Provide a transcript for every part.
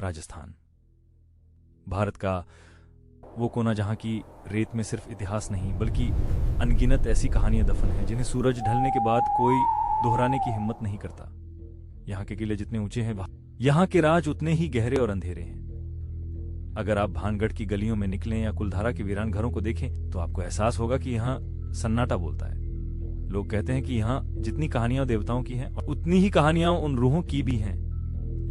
राजस्थान, भारत का वो कोना जहां की रेत में सिर्फ इतिहास नहीं बल्कि अनगिनत ऐसी कहानियां दफन हैं जिन्हें सूरज ढलने के बाद कोई दोहराने की हिम्मत नहीं करता। यहाँ के किले जितने ऊंचे हैं यहाँ के राज उतने ही गहरे और अंधेरे हैं। अगर आप भानगढ़ की गलियों में निकलें या कुलधारा के वीरान घरों को देखें तो आपको एहसास होगा कि यहाँ सन्नाटा बोलता है। लोग कहते हैं कि यहाँ जितनी कहानियां देवताओं की हैं उतनी ही कहानियां उन रूहों की भी हैं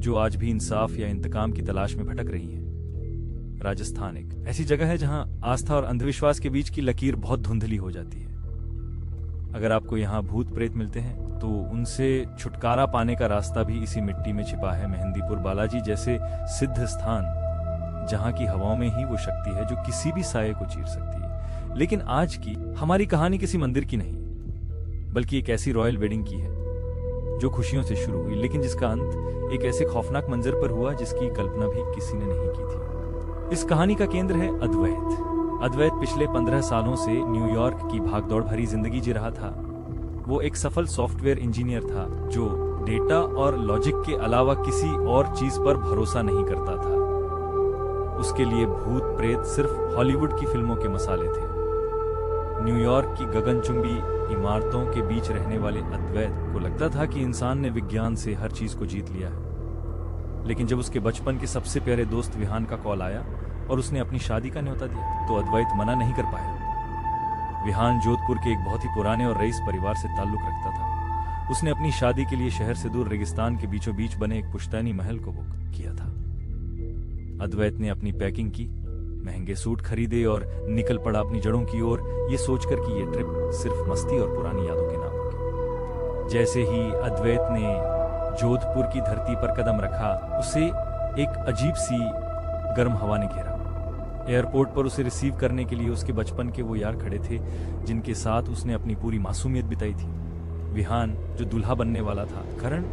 जो आज भी इंसाफ या इंतकाम की तलाश में भटक रही हैं। राजस्थान एक ऐसी जगह है जहां आस्था और अंधविश्वास के बीच की लकीर बहुत धुंधली हो जाती है। अगर आपको यहाँ भूत प्रेत मिलते हैं तो उनसे छुटकारा पाने का रास्ता भी इसी मिट्टी में छिपा है। मेहंदीपुर बालाजी जैसे सिद्ध स्थान जहां की हवाओं में ही वो शक्ति है जो किसी भी साये को चीर सकती है। लेकिन आज की हमारी कहानी किसी मंदिर की नहीं बल्कि एक ऐसी रॉयल वेडिंग की है जो खुशियों से शुरू हुई लेकिन जिसका अंत एक ऐसे खौफनाक मंजर पर हुआ जिसकी कल्पना भी किसी ने नहीं की थी। इस कहानी का केंद्र है अद्वैत। अद्वैत पिछले 15 सालों से न्यूयॉर्क की भागदौड़ भरी जिंदगी जी रहा था। वो एक सफल सॉफ्टवेयर इंजीनियर था जो डेटा और लॉजिक के अलावा किसी और चीज पर भरोसा नहीं करता था। उसके लिए भूत प्रेत सिर्फ हॉलीवुड की फिल्मों के मसाले थे। न्यूयॉर्क की गगनचुंबी इमारतों के बीच रहने वाले अद्वैत को लगता था कि इंसान ने विज्ञान से हर चीज को जीत लिया है। लेकिन जब उसके बचपन के सबसे प्यारे दोस्त विहान का कॉल आया और उसने अपनी शादी का न्योता दिया तो अद्वैत मना नहीं कर पाया। विहान जोधपुर के एक बहुत ही पुराने और रईस परिवार से ताल्लुक रखता था। उसने अपनी शादी के लिए शहर से दूर रेगिस्तान के बीचों बीच बने एक पुश्तैनी महल को बुक किया था। अद्वैत ने अपनी पैकिंग की, महंगे सूट खरीदे और निकल पड़ा अपनी जड़ों की ओर, ये सोचकर कि ये ट्रिप सिर्फ मस्ती और पुरानी यादों के नाम होगी। जैसे ही अद्वैत ने जोधपुर की धरती पर कदम रखा उसे एक अजीब सी गर्म हवा ने घेरा। एयरपोर्ट पर उसे रिसीव करने के लिए उसके बचपन के वो यार खड़े थे जिनके साथ उसने अपनी पूरी मासूमियत बिताई थी। विहान जो दूल्हा बनने वाला था, करण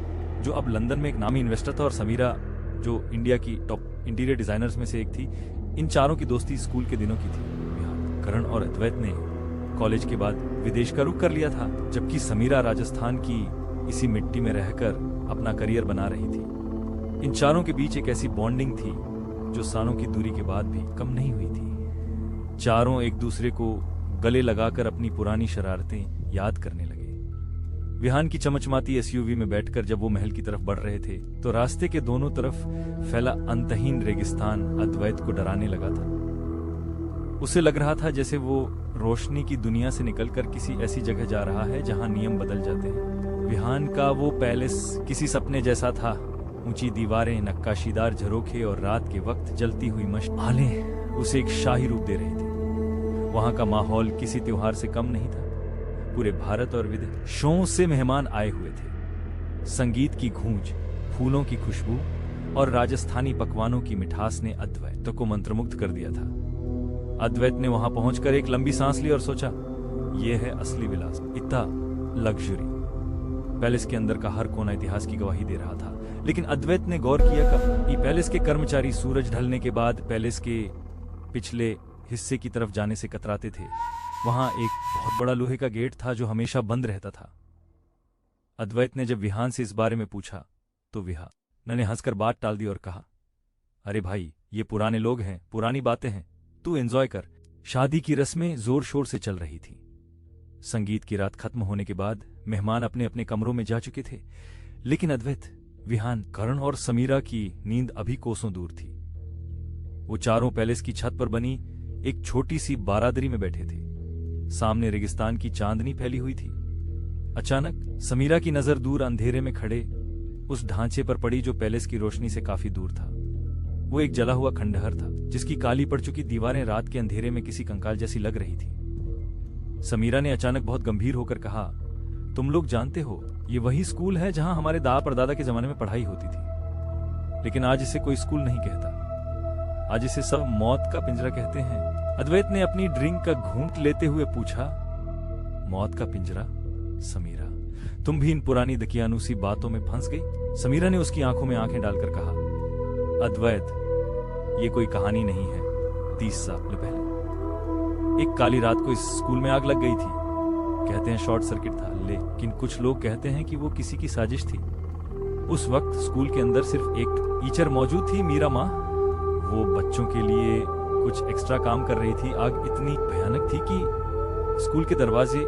जो अब लंदन में एक नामी इन्वेस्टर था और समीरा जो इंडिया की टॉप इंटीरियर डिजाइनर्स में से एक थी। इन चारों की दोस्ती स्कूल के दिनों की थी। विहान, करण और अद्वैत ने कॉलेज के बाद विदेश का रुख कर लिया था जबकि समीरा राजस्थान की इसी मिट्टी में रहकर अपना करियर बना रही थी। इन चारों के बीच एक ऐसी बॉन्डिंग थी जो सालों की दूरी के बाद भी कम नहीं हुई थी। चारों एक दूसरे को गले लगाकर अपनी पुरानी शरारतें याद करने लगे। विहान की चमचमाती एसयूवी में बैठकर जब वो महल की तरफ बढ़ रहे थे तो रास्ते के दोनों तरफ फैला अंतहीन रेगिस्तान अद्वैत को डराने लगा था। उसे लग रहा था जैसे वो रोशनी की दुनिया से निकलकर किसी ऐसी जगह जा रहा है जहां नियम बदल जाते हैं। विहान का वो पैलेस किसी सपने जैसा था। ऊंची दीवारें, नक्काशीदार झरोखे और रात के वक्त जलती हुई मशालें उसे एक शाही रूप दे रही थी। वहां का माहौल किसी त्योहार से कम नहीं था। पूरे भारत और विदेशों से मेहमान आए हुए थे। संगीत की गूंज, फूलों की खुशबू और राजस्थानी पकवानों की मिठास ने अद्वैत को मंत्रमुग्ध कर दिया था। अद्वैत ने वहां पहुंचकर एक लंबी सांस ली और सोचा, यह है असली विलास, इतना लग्जरी। पैलेस के अंदर का हर कोना इतिहास की गवाही दे रहा था। लेकिन अद्वैत ने गौर किया कि पैलेस के कर्मचारी सूरज ढलने के बाद पैलेस के पिछले हिस्से की तरफ जाने से कतराते थे। वहां एक बहुत बड़ा लोहे का गेट था जो हमेशा बंद रहता था। अद्वैत ने जब विहान से इस बारे में पूछा तो विहान ने हंसकर बात टाल दी और कहा, अरे भाई, ये पुराने लोग हैं, पुरानी बातें हैं, तू एंजॉय कर। शादी की रस्में जोर शोर से चल रही थी। संगीत की रात खत्म होने के बाद मेहमान अपने अपने कमरों में जा चुके थे लेकिन अद्वैत, विहान, करण और समीरा की नींद अभी कोसों दूर थी। वो चारों पैलेस की छत पर बनी एक छोटी सी बारादरी में बैठे थे। सामने रेगिस्तान की चांदनी फैली हुई थी। अचानक समीरा की नजर दूर अंधेरे में खड़े उस ढांचे पर पड़ी जो पैलेस की रोशनी से काफी दूर था। वो एक जला हुआ खंडहर था जिसकी काली पड़ चुकी दीवारें रात के अंधेरे में किसी कंकाल जैसी लग रही थी। समीरा ने अचानक बहुत गंभीर होकर कहा, तुम लोग जानते हो, ये वही स्कूल है जहां हमारे दादा परदादा के जमाने में पढ़ाई होती थी। लेकिन आज इसे कोई स्कूल नहीं कहता, आज इसे सब मौत का पिंजरा कहते हैं। अद्वैत ने अपनी ड्रिंक का घूंट लेते हुए पूछा, मौत का पिंजरा? समीरा, तुम भी इन पुरानी दकियानूसी बातों में फंस गई? समीरा ने उसकी आंखों में आंखें डालकर कहा, अद्वैत, ये कोई कहानी नहीं है। 30 साल पहले एक काली रात को इस स्कूल में आग लग गई थी। कहते हैं शॉर्ट सर्किट था, लेकिन कुछ लोग कहते हैं कि वो किसी की साजिश थी। उस वक्त स्कूल के अंदर सिर्फ एक टीचर मौजूद थी, मीरा माँ। वो बच्चों के लिए कुछ एक्स्ट्रा काम कर रही थी। आग इतनी भयानक थी कि स्कूल के दरवाजे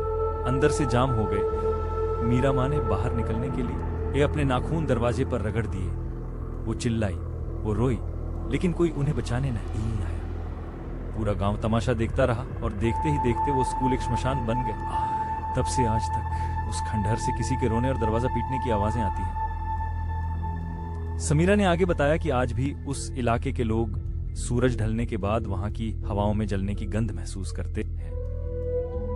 अंदर से जाम हो गए। मीरा माँ ने बाहर निकलने के लिए अपने नाखून दरवाजे पर रगड़ दिए। वो चिल्लाई, वो रोई, लेकिन कोई उन्हें बचाने नहीं आया। पूरा गांव तमाशा देखता रहा और देखते ही देखते वो स्कूल एक श्मशान बन गए। तब से आज तक उस खंडहर से किसी के रोने और दरवाजा पीटने की आवाजें आती हैं। समीरा ने आगे बताया कि आज भी उस इलाके के लोग सूरज ढलने के बाद वहां की हवाओं में जलने की गंध महसूस करते हैं।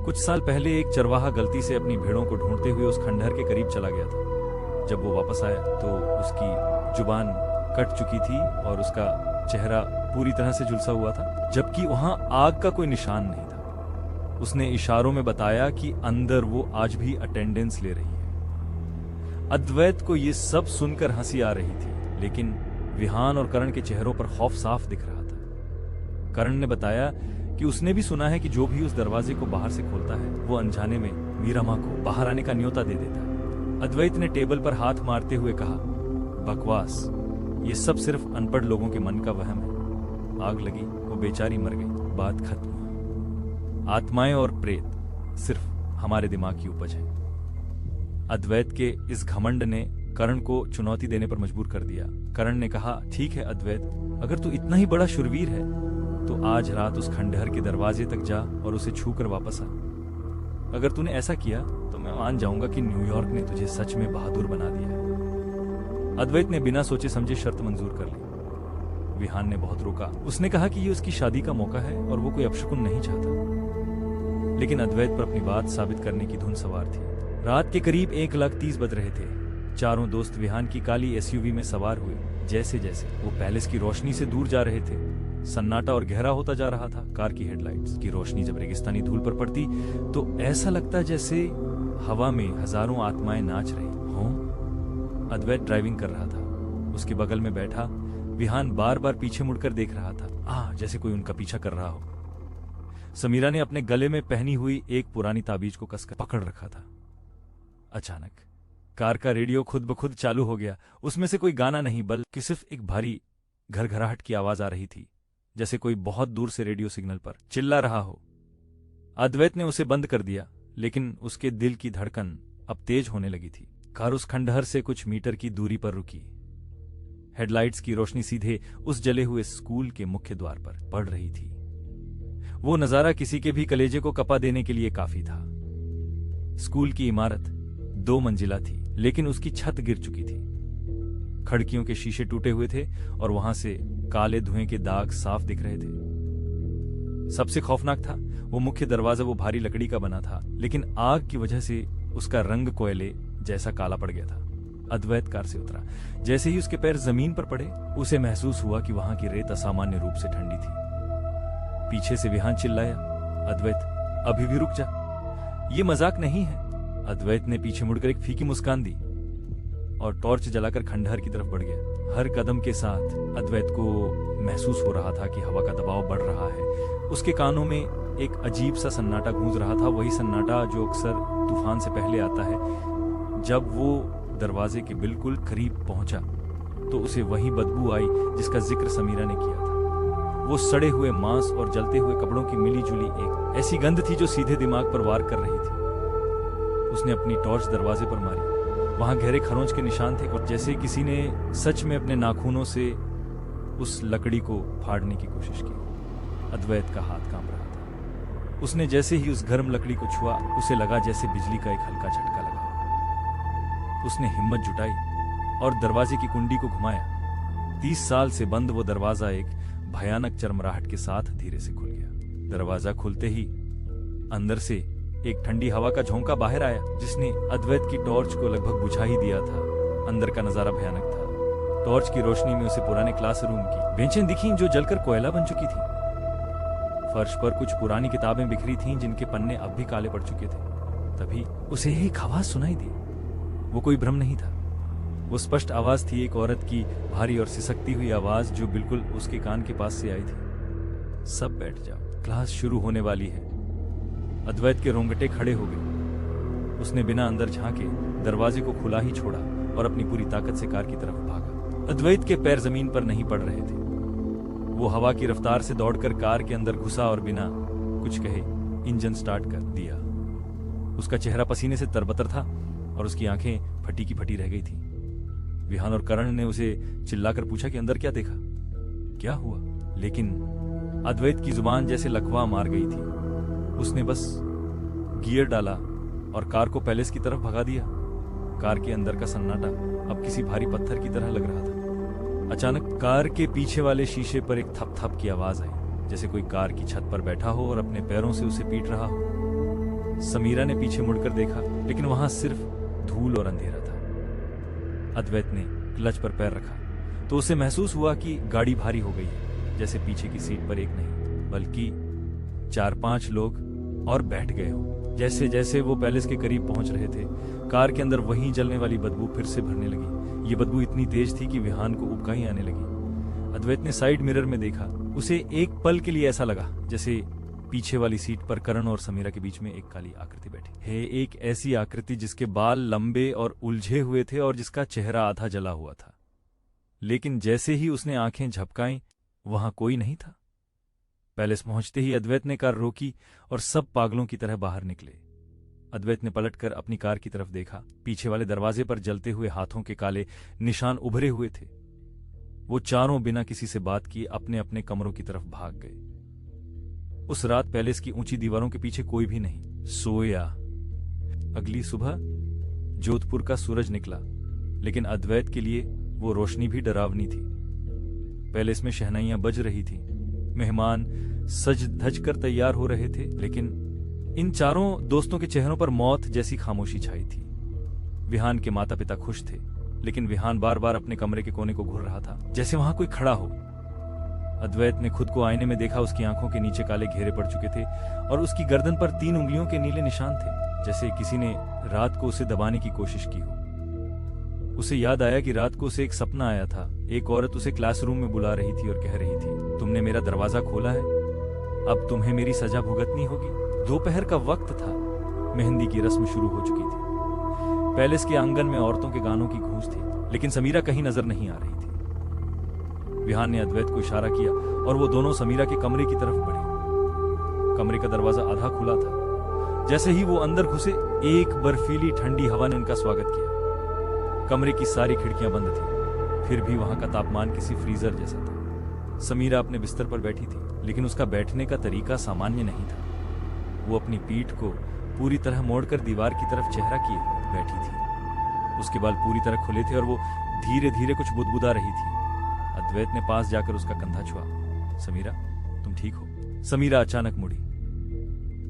कुछ साल पहले एक चरवाहा गलती से अपनी भेड़ों को ढूंढते हुए उस खंडहर के करीब चला गया था। जब वो वापस आया तो उसकी जुबान कट चुकी थी और उसका चेहरा पूरी तरह से झुलसा हुआ था, जबकि वहां आग का कोई निशान नहीं था। उसने इशारों में बताया कि अंदर वो आज भी अटेंडेंस ले रही है। अद्वैत को ये सब सुनकर हंसी आ रही थी, लेकिन विहान और करण के चेहरों पर खौफ साफ दिख रहा था। करण ने बताया कि उसने भी सुना है कि जो भी उस दरवाजे को बाहर से खोलता है वो अनजाने में मीरा माँ को बाहर आने का न्योता दे देता है। अद्वैत ने टेबल पर हाथ मारते हुए कहा, बकवास, ये सब सिर्फ अनपढ़ लोगों के मन का वहम है। आग लगी, वो बेचारी मर गई, बात खत्म। आत्माएं और प्रेत सिर्फ हमारे दिमाग की उपज है। अद्वैत के इस घमंड ने करण को चुनौती देने पर मजबूर कर दिया। करण ने कहा, ठीक है अद्वैत, अगर तू इतना ही बड़ा शूरवीर है तो आज रात उस खंडहर के दरवाजे तक जा और उसे छू कर वापस आ। अगर तूने ऐसा किया तो मैं मान जाऊंगा कि न्यूयॉर्क ने तुझे सच में बहादुर बना दिया है। अद्वैत ने बिना सोचे समझे शर्त मंजूर कर ली। विहान ने बहुत रोका। उसने कहा कि ये उसकी शादी का मौका है और वो कोई अपशकुन नहीं चाहता, लेकिन अद्वैत पर अपनी बात साबित करने की धुन सवार थी। रात के करीब 1:30 बज रहे थे। चारों दोस्त विहान की काली एसयूवी में सवार हुए। जैसे जैसे वो पैलेस की रोशनी से दूर जा रहे थे, सन्नाटा और गहरा होता जा रहा था। कार की हेडलाइट्स की रोशनी जब रेगिस्तानी धूल पर पड़ती तो ऐसा लगता जैसे हवा में हजारों आत्माएं नाच रही हों। अद्वैत ड्राइविंग कर रहा था। उसके बगल में बैठा विहान बार बार पीछे मुड़कर देख रहा था, जैसे कोई उनका पीछा कर रहा हो। समीरा ने अपने गले में पहनी हुई एक पुरानी ताबीज को कसकर पकड़ रखा था। अचानक कार का रेडियो खुद ब खुद चालू हो गया। उसमें से कोई गाना नहीं, बल्कि सिर्फ एक भारी घरघराहट की आवाज आ रही थी, जैसे कोई बहुत दूर से रेडियो सिग्नल पर चिल्ला रहा हो। अद्वैत ने उसे बंद कर दिया, लेकिन उसके दिल की धड़कन अब तेज होने लगी थी। कार उस खंडहर से कुछ मीटर की दूरी पर रुकी। हेडलाइट्स की रोशनी सीधे उस जले हुए स्कूल के मुख्य द्वार पर पड़ रही थी। वो नजारा किसी के भी कलेजे को कपा देने के लिए काफी था। स्कूल की इमारत 2 मंजिला थी, लेकिन उसकी छत गिर चुकी थी। खिड़कियों के शीशे टूटे हुए थे और वहां से काले धुएं के दाग साफ दिख रहे थे। सबसे खौफनाक था वो मुख्य दरवाजा। वो भारी लकड़ी का बना था, लेकिन आग की वजह से उसका रंग कोयले जैसा काला पड़ गया था। अद्वैत कार से उतरा। जैसे ही उसके पैर जमीन पर पड़े, उसे महसूस हुआ कि वहां की रेत असामान्य रूप से ठंडी थी। पीछे से विहान चिल्लाया, अद्वैत अभी भी रुक जा, ये मजाक नहीं है। अद्वैत ने पीछे मुड़कर एक फीकी मुस्कान दी और टॉर्च जलाकर खंडहर की तरफ बढ़ गया। हर कदम के साथ अद्वैत को महसूस हो रहा था कि हवा का दबाव बढ़ रहा है। उसके कानों में एक अजीब सा सन्नाटा गूंज रहा था, वही सन्नाटा जो अक्सर तूफान से पहले आता है। जब वो दरवाजे के बिल्कुल करीब पहुंचा तो उसे वही बदबू आई जिसका जिक्र समीरा ने किया था। वो सड़े हुए मांस और जलते हुए कपड़ों की मिली जुली एक ऐसी गंध थी जो सीधे दिमाग पर वार कर रही थी। उसने अपनी टॉर्च दरवाजे पर मारी। वहां गहरे खरोंच के निशान थे और जैसे किसी ने सच में अपने नाखूनों से उस लकड़ी को फाड़ने की कोशिश की। अद्वैत का हाथ कांप रहा था। उसने जैसे ही उस गर्म लकड़ी को छुआ, उसे लगा जैसे बिजली का एक हल्का झटका लगा। उसने हिम्मत जुटाई और दरवाजे की कुंडी को घुमाया। 30 साल से बंद वो दरवाजा एक भयानक चरमराहट के साथ धीरे से खुल गया। दरवाजा खुलते ही अंदर से एक ठंडी हवा का झोंका बाहर आया, जिसने अद्वैत की टॉर्च को लगभग बुझा ही दिया था। अंदर का नजारा भयानक था। टॉर्च की रोशनी में उसे पुराने क्लासरूम की बेंचें दिखीं जो जलकर कोयला बन चुकी थी। फर्श पर कुछ पुरानी किताबें बिखरी थीं जिनके पन्ने अब भी काले पड़ चुके थे। तभी उसे एक आवाज सुनाई दी। वो कोई भ्रम नहीं था, वो स्पष्ट आवाज थी, एक औरत की भारी और सिसकती हुई आवाज जो बिल्कुल उसके कान के पास से आई थी। सब बैठ जाओ, क्लास शुरू होने वाली है। अद्वैत के रोंगटे खड़े हो गए। उसने बिना अंदर झांके दरवाजे को खुला ही छोड़ा और अपनी पूरी ताकत से कार की तरफ भागा। अद्वैत के पैर जमीन पर नहीं पड़ रहे थे। वो हवा की रफ्तार से दौड़कर कार के अंदर घुसा और बिना कुछ कहे इंजन स्टार्ट कर दिया। उसका चेहरा पसीने से तरबतर था और उसकी आंखें फटी की फटी रह गई थी। विहान और करण ने उसे चिल्लाकर पूछा कि अंदर क्या देखा, क्या हुआ, लेकिन अद्वैत की जुबान जैसे लकवा मार गई थी। उसने बस गियर डाला और कार को पैलेस की तरफ भगा दिया। कार के अंदर का सन्नाटा अब किसी भारी पत्थर की तरह लग रहा था। अचानक कार के पीछे वाले शीशे पर एक थप थप की आवाज आई, जैसे कोई कार की छत पर बैठा हो और अपने पैरों से उसे पीट रहा हो। समीरा ने पीछे मुड़कर देखा, लेकिन वहां सिर्फ धूल और अंधेरा था। अद्वैत ने क्लच पर पैर रखा तो उसे महसूस हुआ कि गाड़ी भारी हो गई है, जैसे पीछे की सीट पर एक नहीं बल्कि 4-5 लोग और बैठ गए हो। जैसे जैसे वो पैलेस के करीब पहुंच रहे थे, कार के अंदर वहीं जलने वाली बदबू फिर से भरने लगी। ये बदबू इतनी तेज थी कि विहान को उबकाई आने लगी। अद्वैत ने साइड मिरर में देखा। उसे एक पल के लिए ऐसा लगा जैसे पीछे वाली सीट पर करण और समीरा के बीच में एक काली आकृति बैठी है। एक ऐसी आकृति जिसके बाल लंबे और उलझे हुए थे और जिसका चेहरा आधा जला हुआ था। लेकिन जैसे ही उसने आंखें झपकाई, वहां कोई नहीं था। पैलेस पहुंचते ही अद्वैत ने कार रोकी और सब पागलों की तरह बाहर निकले। अद्वैत ने पलटकर अपनी कार की तरफ देखा। पीछे वाले दरवाजे पर जलते हुए हाथों के काले निशान उभरे हुए थे। वो चारों बिना किसी से बात किए अपने अपने कमरों की तरफ भाग गए। उस रात पैलेस की ऊंची दीवारों के पीछे कोई भी नहीं सोया। अगली सुबह जोधपुर का सूरज निकला, लेकिन अद्वैत के लिए वो रोशनी भी डरावनी थी। पैलेस में शहनाइयां बज रही थी, मेहमान सज धज कर तैयार हो रहे थे, लेकिन इन चारों दोस्तों के चेहरों पर मौत जैसी खामोशी छाई थी। विहान के माता पिता खुश थे, लेकिन विहान बार बार अपने कमरे के कोने को घूर रहा था, जैसे वहां कोई खड़ा हो। अद्वैत ने खुद को आईने में देखा। उसकी आंखों के नीचे काले घेरे पड़ चुके थे और उसकी गर्दन पर 3 उंगलियों के नीले निशान थे, जैसे किसी ने रात को उसे दबाने की कोशिश की हो। उसे याद आया कि रात को उसे एक सपना आया था। एक औरत उसे क्लासरूम में बुला रही थी और कह रही थी, तुमने मेरा दरवाजा खोला है, अब तुम्हें मेरी सजा भुगतनी होगी। दोपहर का वक्त था, मेहंदी की रस्म शुरू हो चुकी थी। पैलेस के आंगन में औरतों के गानों की गूंज थी, लेकिन समीरा कहीं नजर नहीं आ रही थी। विहान ने अद्वैत को इशारा किया और वो दोनों समीरा के कमरे की तरफ बढ़े। कमरे का दरवाजा आधा खुला था। जैसे ही वो अंदर घुसे, एक बर्फीली ठंडी हवा ने उनका स्वागत किया। कमरे की सारी खिड़कियां बंद थी, फिर भी वहां का तापमान किसी फ्रीजर जैसा था। समीरा अपने बिस्तर पर बैठी थी, लेकिन उसका बैठने का तरीका सामान्य नहीं था। वो अपनी पीठ को पूरी तरह मोड़कर दीवार की तरफ चेहरा किए बैठी थी। उसके बाल पूरी तरह खुले थे और वो धीरे धीरे कुछ बुदबुदा रही थी। अद्वैत ने पास जाकर उसका कंधा छुआ। समीरा, तुम ठीक हो? समीरा अचानक मुड़ी।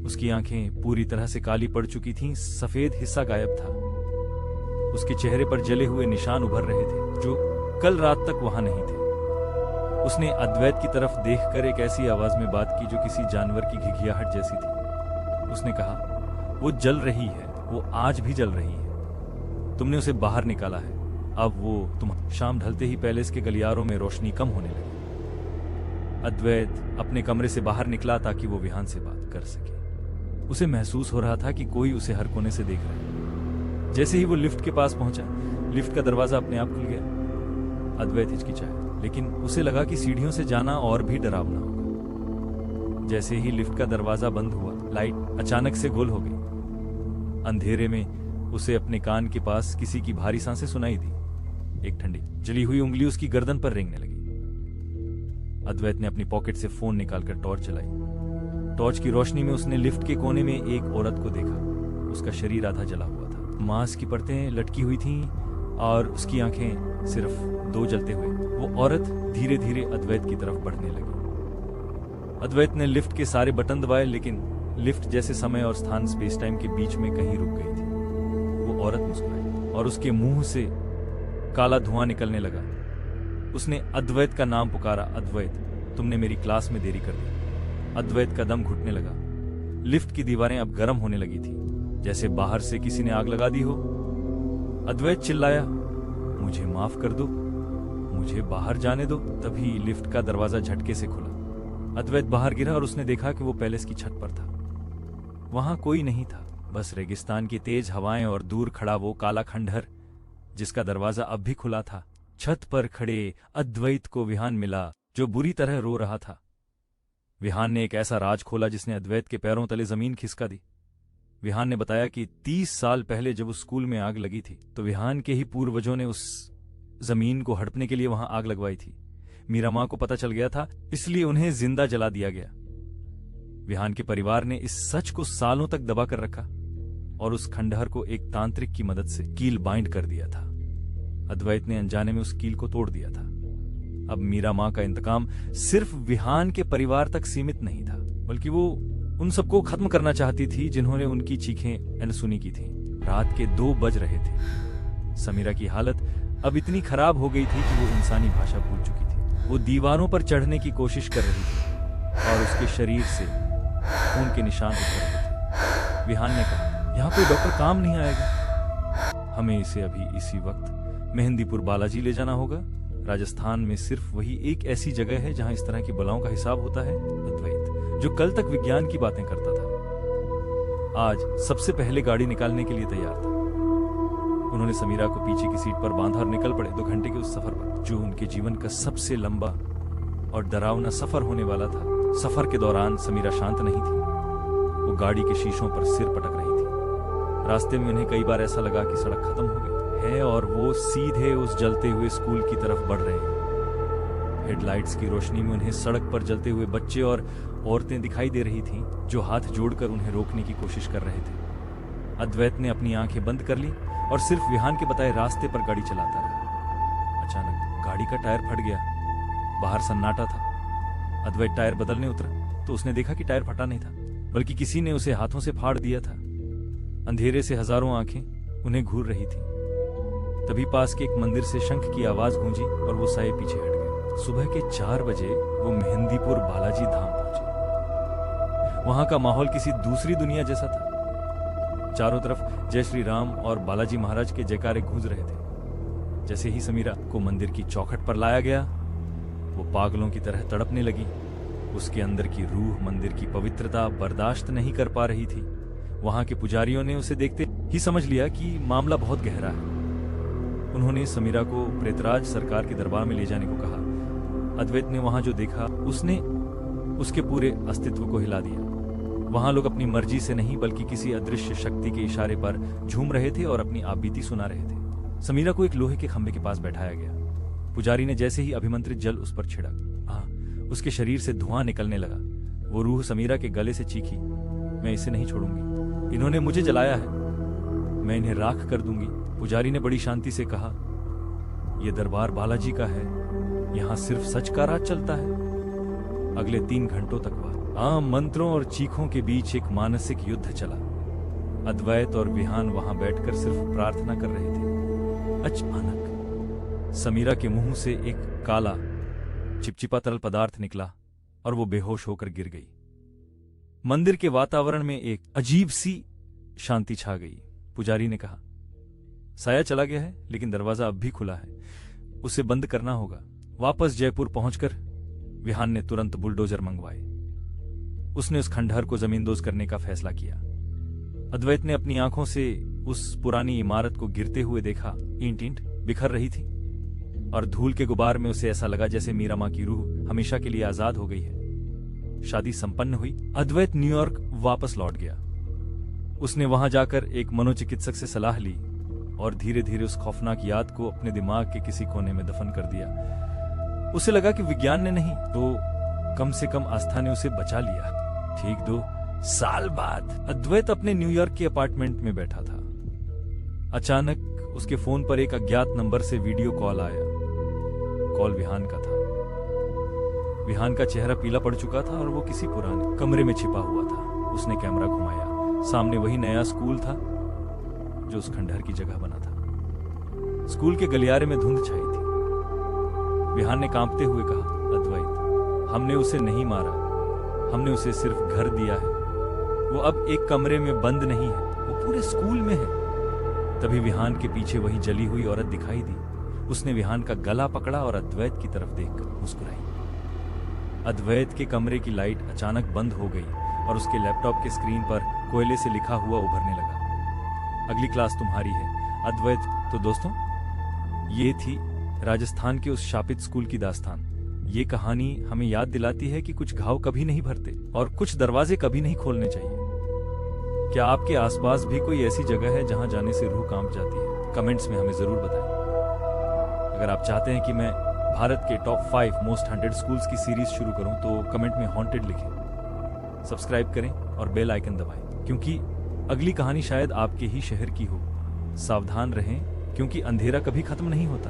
उसकी आंखें पूरी तरह से काली पड़ चुकी थीं, सफेद हिस्सा गायब था। उसके चेहरे पर जले हुए निशान उभर रहे थे, जो कल रात तक वहां नहीं थे। उसने अद्वैत की तरफ देखकर एक ऐसी आवाज में बात की जो किसी जानवर की घिघियाहट जैसी थी। उसने कहा, वो जल रही है, वो आज भी जल रही है। तुमने उसे बाहर निकाला है, अब वो तुम। शाम ढलते ही पैलेस के गलियारों में रोशनी कम होने लगी। अद्वैत अपने कमरे से बाहर निकला ताकि वो विहान से बात कर सके। उसे महसूस हो रहा था कि कोई उसे हर कोने से देख रहा है। जैसे ही वो लिफ्ट के पास पहुंचा, लिफ्ट का दरवाजा अपने आप खुल गया। अद्वैत हिचकिचाया, लेकिन उसे लगा कि सीढ़ियों से जाना और भी डरावना होगा। जैसे ही लिफ्ट का दरवाजा बंद हुआ, लाइट अचानक से गुल हो गई। अंधेरे में उसे अपने कान के पास किसी की भारी सांसें सुनाई दी। एक ठंडी जली हुई उंगली उसकी गर्दन पर रेंगने लगी। अद्वैत ने अपनी पॉकेट से फोन निकालकर टॉर्च जलाई। टॉर्च की रोशनी में उसने लिफ्ट के कोने में एक औरत को देखा। उसका शरीर आधा जला हुआ था, मांस की परतें लटकी हुई थीं और उसकी आंखें सिर्फ 2 जलते हुए। वो औरत धीरे धीरे अद्वैत की तरफ बढ़ने लगी। अद्वैत ने लिफ्ट के सारे बटन दबाए, लेकिन लिफ्ट जैसे समय और स्थान स्पेस टाइम के बीच में कहीं रुक गई थी। वो औरत मुस्कुराई और उसके मुंह से काला धुआं निकलने लगा। उसने अद्वैत का नाम पुकारा, अद्वैत, तुमने मेरी क्लास में देरी कर दी। अद्वैत का दम घुटने लगा। लिफ्ट की दीवारें अब गर्म होने लगी थी, जैसे बाहर से किसी ने आग लगा दी हो। अद्वैत चिल्लाया, मुझे माफ कर दो, मुझे बाहर जाने दो। तभी लिफ्ट का दरवाजा झटके से खुला। अद्वैत बाहर गिरा और उसने देखा कि वो पैलेस की छत पर था। वहां कोई नहीं था, बस रेगिस्तान की तेज हवाएं और दूर खड़ा वो काला खंडहर जिसका दरवाजा अब भी खुला था। छत पर खड़े अद्वैत को विहान मिला, जो बुरी तरह रो रहा था। विहान ने एक ऐसा राज खोला जिसने अद्वैत के पैरों तले जमीन खिसका दी। विहान ने बताया कि 30 साल पहले जब उस स्कूल में आग लगी थी तो विहान के ही पूर्वजों ने उस जमीन को हड़पने के लिए वहां आग लगवाई थी। मीरा मां को पता चल गया था, इसलिए उन्हें जिंदा जला दिया गया। विहान के परिवार ने इस सच को सालों तक दबा कर रखा और उस खंडहर को एक तांत्रिक की मदद से कील बाइंड कर दिया था। अद्वैत ने अनजाने में उस कील को तोड़ दिया था। अब मीरा मां का इंतकाम सिर्फ विहान के परिवार तक सीमित नहीं था, बल्कि वो उन सबको खत्म करना चाहती थी जिन्होंने उनकी चीखें अनसुनी की थी। रात के 2 बज रहे थे। समीरा की हालत अब इतनी खराब हो गई थी कि वो इंसानी भाषा भूल चुकी थी। वो दीवारों पर चढ़ने की कोशिश कर रही थी और उसके शरीर से खून के निशान उभर रहे थे। विहान ने कहा, यहाँ कोई डॉक्टर काम नहीं आएगा, हमें इसे अभी इसी वक्त मेहंदीपुर बालाजी ले जाना होगा। राजस्थान में सिर्फ वही एक ऐसी जगह है जहां इस तरह की बलाओं का हिसाब होता है। अद्वैत, जो कल तक विज्ञान की बातें करता था, आज सबसे पहले गाड़ी निकालने के लिए तैयार था। उन्होंने समीरा को पीछे की सीट पर बांधा और निकल पड़े 2 घंटे के उस सफर पर, जो उनके जीवन का सबसे लंबा और डरावना सफर होने वाला था। सफर के दौरान समीरा शांत नहीं थी। वो गाड़ी के शीशों पर सिर पटक रही थी। रास्ते में उन्हें कई बार ऐसा लगा कि सड़क खत्म हो गई है और वो सीधे उस जलते हुए स्कूल की तरफ बढ़ रहे हैं। हेडलाइट्स की रोशनी में उन्हें सड़क पर जलते हुए बच्चे और औरतें दिखाई दे रही थीं, जो हाथ जोड़कर उन्हें रोकने की कोशिश कर रहे थे। अद्वैत ने अपनी आंखें बंद कर ली और सिर्फ विहान के बताए रास्ते पर गाड़ी चलाता रहा। अचानक गाड़ी का टायर फट गया। बाहर सन्नाटा था। अद्वैत टायर बदलने उतरा तो उसने देखा कि टायर फटा नहीं था, बल्कि किसी ने उसे हाथों से फाड़ दिया था। अंधेरे से हजारों आंखें उन्हें घूर रही थी। तभी पास के एक मंदिर से शंख की आवाज गूंजी और वो साए पीछे हट गए। सुबह के 4 बजे वो मेहंदीपुर बालाजी धाम पहुंचे। वहां का माहौल किसी दूसरी दुनिया जैसा था। चारों तरफ जय श्री राम और बालाजी महाराज के जयकारे गूंज रहे थे। जैसे ही समीरा को मंदिर की चौखट पर लाया गया, वो पागलों की तरह तड़पने लगी। उसके अंदर की रूह मंदिर की पवित्रता बर्दाश्त नहीं कर पा रही थी। वहां के पुजारियों ने उसे देखते ही समझ लिया कि मामला बहुत गहरा है। उन्होंने समीरा को प्रेतराज सरकार के दरबार में ले जाने को कहा। अद्वैत ने वहां जो देखा उसने उसके पूरे अस्तित्व को हिला दिया। वहां लोग अपनी मर्जी से नहीं बल्कि किसी अदृश्य शक्ति के इशारे पर झूम रहे थे और अपनी आपबीती सुना रहे थे। समीरा को एक लोहे के खंभे के पास बैठाया गया। पुजारी ने जैसे ही अभिमंत्रित जल उस पर छिड़क, उसके शरीर से धुआं निकलने लगा। वो रूह समीरा के गले से चीखी, मैं इसे नहीं छोड़ूंगी, इन्होंने मुझे जलाया है, मैं इन्हें राख कर दूंगी। पुजारी ने बड़ी शांति से कहा, यह दरबार बालाजी का है, यहां सिर्फ सच का राज चलता है। अगले 3 घंटों तक आम मंत्रों और चीखों के बीच एक मानसिक युद्ध चला। अद्वैत और विहान वहां बैठकर सिर्फ प्रार्थना कर रहे थे। अचानक समीरा के मुंह से एक काला चिपचिपा तरल पदार्थ निकला और वो बेहोश होकर गिर गई। मंदिर के वातावरण में एक अजीब सी शांति छा गई। पुजारी ने कहा, साया चला गया है लेकिन दरवाजा अब भी खुला है, उसे बंद करना होगा। वापस जयपुर पहुंचकर विहान ने तुरंत बुलडोजर मंगवाए। उसने उस खंडहर को जमींदोज करने का फैसला किया। अद्वैत ने अपनी आंखों से उस पुरानी इमारत को गिरते हुए देखा। ईंट ईंट बिखर रही थी और धूल के गुबार में उसे ऐसा लगा जैसे मीरा मां की रूह हमेशा के लिए आजाद हो गई है। शादी संपन्न हुई। अद्वैत न्यूयॉर्क वापस लौट गया। उसने वहां जाकर एक मनोचिकित्सक से सलाह ली और धीरे धीरे उस खौफनाक याद को अपने दिमाग के किसी कोने में दफन कर दिया। उसे लगा कि विज्ञान ने नहीं तो कम से कम आस्था ने उसे बचा लिया। ठीक 2 साल बाद अद्वैत अपने न्यूयॉर्क के अपार्टमेंट में बैठा था। अचानक उसके फोन पर एक अज्ञात नंबर से वीडियो कॉल आया। कॉल विहान का था। विहान का चेहरा पीला पड़ चुका था और वो किसी पुराने कमरे में छिपा हुआ था। उसने कैमरा घुमाया। सामने वही नया स्कूल था जो उस खंडहर की जगह बना था। स्कूल के गलियारे में धुंध छाई थी। विहान ने कांपते हुए कहा, अद्वैत, हमने उसे नहीं मारा, हमने उसे सिर्फ घर दिया है। वो अब एक कमरे में बंद नहीं है, वो पूरे स्कूल में है। तभी विहान के पीछे वही जली हुई औरत दिखाई दी। उसने विहान का गला पकड़ा और अद्वैत की तरफ देखकर मुस्कुराई। अद्वैत के कमरे की लाइट अचानक बंद हो गई और उसके लैपटॉप के स्क्रीन पर कोयले से लिखा हुआ उभरने लगा, अगली क्लास तुम्हारी है। अद्वैत, तो दोस्तों ये थी राजस्थान के उस शापित स्कूल की दास्तान। ये कहानी हमें याद दिलाती है कि कुछ घाव कभी नहीं भरते और कुछ दरवाजे कभी नहीं खोलने चाहिए। क्या आपके आसपास भी कोई ऐसी जगह है जहां जाने से रूह कांप जाती है? कमेंट्स में हमें जरूर बताएं। अगर आप चाहते हैं कि मैं भारत के टॉप 5 मोस्ट हॉन्टेड स्कूल्स की सीरीज शुरू करूं तो कमेंट में हॉन्टेड लिखें, सब्सक्राइब करें और बेल आइकन दबाएं, क्योंकि अगली कहानी शायद आपके ही शहर की हो। सावधान रहें, क्योंकि अंधेरा कभी खत्म नहीं होता।